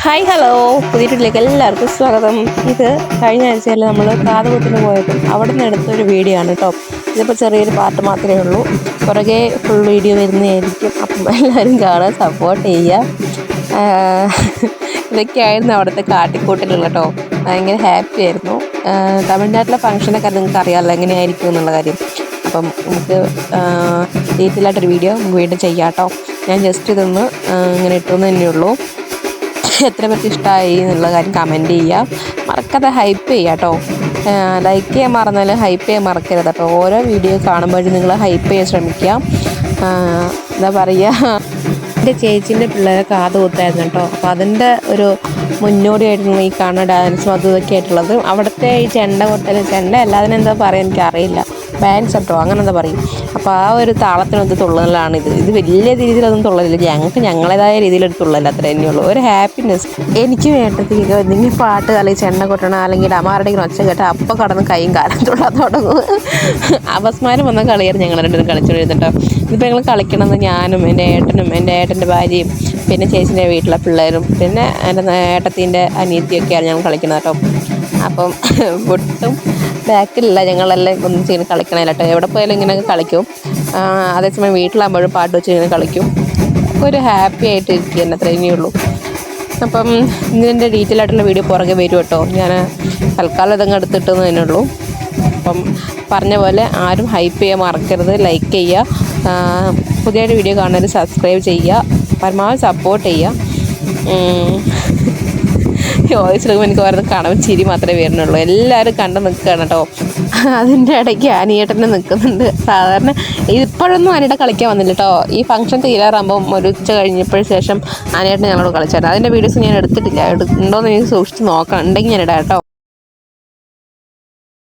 Hi hello പുതിയ വീട്ടിലേക്ക് എല്ലാവർക്കും സ്വാഗതം. ഇത് കഴിഞ്ഞ ആഴ്ചയിൽ നമ്മൾ കാതുകുത്തിന് പോയപ്പോൾ അവിടെ നിന്ന് എടുത്തൊരു വീഡിയോ ആണ് കേട്ടോ. ഇതിപ്പോൾ ചെറിയൊരു പാട്ട് മാത്രമേ ഉള്ളൂ, പുറകെ ഫുൾ വീഡിയോ വരുന്നതായിരിക്കും. അപ്പം എല്ലാവരും കാണാൻ സപ്പോർട്ട് ചെയ്യുക. ഇതൊക്കെയായിരുന്നു അവിടുത്തെ കാട്ടിക്കൂട്ടലുകൾ കേട്ടോ. ഭയങ്കര ഹാപ്പി ആയിരുന്നു. തമിഴ്നാട്ടിലെ ഫംഗ്ഷനൊക്കെ നിങ്ങൾക്ക് അറിയാമല്ലോ എങ്ങനെയായിരിക്കും എന്നുള്ള കാര്യം. അപ്പം നമുക്ക് ഡീറ്റെയിൽ ആയിട്ടൊരു വീഡിയോ വീണ്ടും ചെയ്യാം കേട്ടോ. ഞാൻ ജസ്റ്റ് ഇതൊന്ന് ഇങ്ങനെ ഇട്ടുവെന്ന് തന്നെയുള്ളൂ. എത്ര പേർക്ക് ഇഷ്ടമായി എന്നുള്ള കാര്യം കമൻറ്റ് ചെയ്യുക. മറക്കാതെ ഹൈപ്പ് ചെയ്യുക കേട്ടോ. ലൈക്ക് ചെയ്യാൻ മറന്നാൽ ഹൈപ്പ് ചെയ്യാൻ മറക്കരുത് കേട്ടോ. ഓരോ വീഡിയോ കാണുമ്പോഴും നിങ്ങൾ ഹൈപ്പ് ചെയ്യാൻ ശ്രമിക്കുക. എന്താ പറയുക, എൻ്റെ ചേച്ചീൻ്റെ പിള്ളേരെ കാത് കുത്തായിരുന്നു കേട്ടോ. അപ്പോൾ അതിൻ്റെ ഒരു മുന്നോടിയായിരുന്നു ഈ കാണുന്ന ഡാൻസും അതും ഇതൊക്കെ ആയിട്ടുള്ളത്. അവിടുത്തെ ഈ ചെണ്ട കൊട്ടൽ, ചെണ്ട അല്ലാതെ എന്താ പറയുക എനിക്കറിയില്ല, ബാൻസ് കേട്ടോ അങ്ങനെ എന്താ പറയും. അപ്പോൾ ആ ഒരു താളത്തിനൊത്ത് തുള്ളലാണ് ഇത് വലിയ രീതിയിലൊന്നും തുള്ളലില്ല, ഞങ്ങൾക്ക് ഞങ്ങളേതായ രീതിയിലൊരു തുള്ളല്ല, അത്ര തന്നെയുള്ളൂ. ഒരു ഹാപ്പിനെസ്. എനിക്ക് വേണ്ടത് എന്തെങ്കിലും പാട്ട് അല്ലെങ്കിൽ ചെണ്ട കൊട്ടണം അല്ലെങ്കിൽ അമാരുടെയും ഒച്ച കേട്ടാൽ അപ്പം കടന്ന് കൈയും കാലം തുള്ളാൻ തുടങ്ങും. അപസ്മാരം വന്ന കളിയായിരുന്നു ഞങ്ങൾ രണ്ടുപേരും കളിച്ചുകൊണ്ടിരുന്നിട്ടോ. ഇതിപ്പോൾ ഞങ്ങൾ കളിക്കണമെന്ന് ഞാനും എൻ്റെ ഏട്ടനും എൻ്റെ ഏട്ടൻ്റെ ഭാര്യയും പിന്നെ ചേച്ചിൻ്റെ വീട്ടിലെ പിള്ളേരും പിന്നെ എൻ്റെ ഏട്ടത്തിൻ്റെ അനിയത്തിയൊക്കെയാണ് ഞങ്ങൾ കളിക്കുന്നത് കേട്ടോ. അപ്പം ഒട്ടും ബാക്കിലില്ല, ഞങ്ങളെല്ലാം ഒന്നും ചെയ്യുന്ന കളിക്കണമല്ലോ കേട്ടോ. എവിടെ പോയാലും ഇങ്ങനെയൊക്കെ കളിക്കും. അതേസമയം വീട്ടിലാകുമ്പോഴും പാട്ട് വെച്ച് ഇങ്ങനെ കളിക്കും. ഒരു ഹാപ്പി ആയിട്ട് ഇരിക്കുക തന്നെ, അത്രയേ ഉള്ളൂ. അപ്പം ഇതിൻ്റെ ഡീറ്റെയിൽ ആയിട്ടുള്ള വീഡിയോ പുറകെ വരും കേട്ടോ. ഞാൻ തൽക്കാലം ഇതങ്ങ് എടുത്തിട്ടെന്ന് തന്നെ ഉള്ളൂ. അപ്പം പറഞ്ഞ പോലെ ആരും ഹൈപ്പ് ചെയ്യാൻ മറക്കരുത്, ലൈക്ക് ചെയ്യുക, പുതിയൊരു വീഡിയോ കാണുന്നവർ സബ്സ്ക്രൈബ് ചെയ്യുക, പരമാവധി സപ്പോർട്ട് ചെയ്യുക. വോയിച്ചെടുക്കുമ്പോൾ എനിക്ക് ഓരോ കാണുമ്പോൾ ചിരി മാത്രമേ വരുന്നുള്ളൂ. എല്ലാവരും കണ്ട് നിൽക്കുകയാണ് കേട്ടോ. അതിൻ്റെ ഇടയ്ക്ക് അനിയേട്ടനെ നിൽക്കുന്നുണ്ട്. സാധാരണ ഇപ്പോഴൊന്നും അനിയുടെ കളിക്കാൻ വന്നില്ല കേട്ടോ. ഈ ഫംഗ്ഷൻ തീരാറാകുമ്പം ഒരു ഉച്ച കഴിഞ്ഞപ്പോഴ ശേഷം അനിയേട്ടനെ ഞങ്ങളോട് കളിച്ചായിരുന്നു. അതിൻ്റെ വീഡിയോസ് ഞാൻ എടുത്തിട്ടില്ല, ഉണ്ടോയെന്ന് എനിക്ക് സൂക്ഷിച്ച് നോക്കാം, ഉണ്ടെങ്കിൽ ഞാൻ ഇടാം കേട്ടോ.